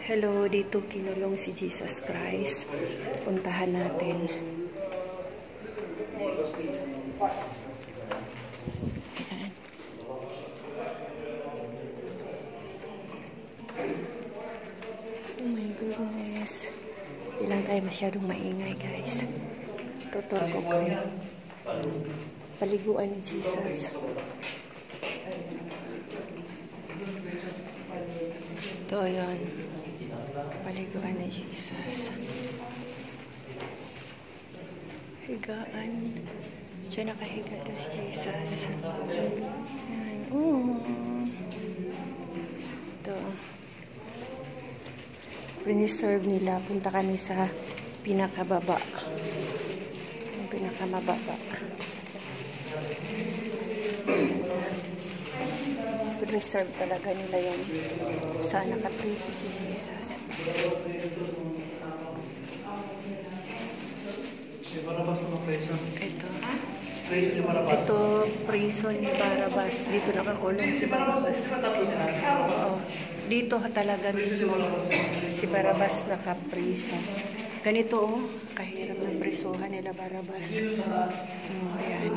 Hello, dito kinulong si Jesus Christ. Puntahan natin. Ayan. Oh my goodness. Hindi lang tayo masyadong maingay, guys. Tutur ko kayo. Paliguan ni Jesus. Ito yun. Paliguan ni Jesus. Higaan. Diyan nakahiga na si Jesus. Yan. Ito. Preserve nila. Punta kami sa pinakababa. Yung pinakamababa. Preserve talaga nila yung saan nakapriso si Jesus. Si Barabas na preso. Ito. Preso ni Barabas. Ito, priso ni Barabas. Dito nakakulong si Barabas. Oo. Dito talaga mismo si Barabas nakapriso. Ganito oh, kahirap ng prisuhan nila Barabas. Oh, ayan.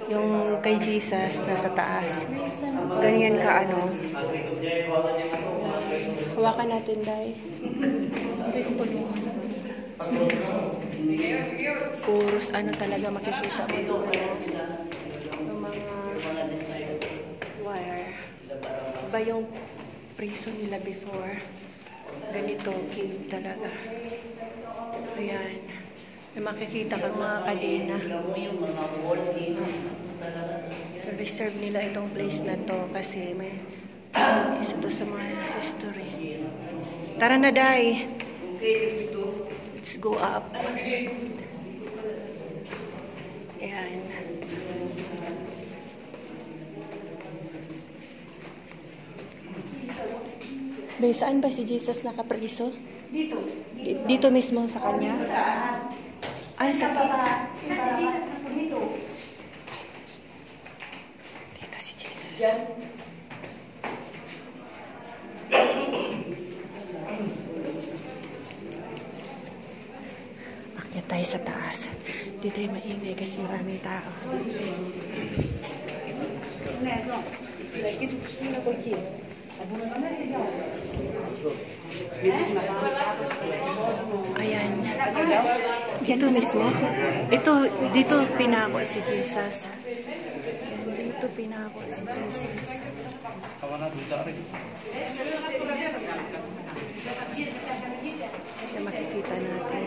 Yung kay Jesus nasa taas. Ganyan ka ano. Hawakan natin, Day. Puros ano talaga makikita mo yung mga wire. Iba yung prison nila before. Ganito, cave talaga. Ayan. May makikita kang mga kadena. Reserve nila itong place na to kasi may isa to sa mga history. Tara na, Day. Let's go up. Ayan. Bay, saan ba si Jesus nakapriso? Dito. Dito mismo sa kanya? Ay, sa taas. Si Jesus na dito. Dito si Jesus. Akyat tayo sa taas. Hindi tayo maingay kasi maraming tao. Ayan. Dito mismo. Dito pinako si Jesus. Ayan, dito pinako si Jesus. Ayan, makikita natin.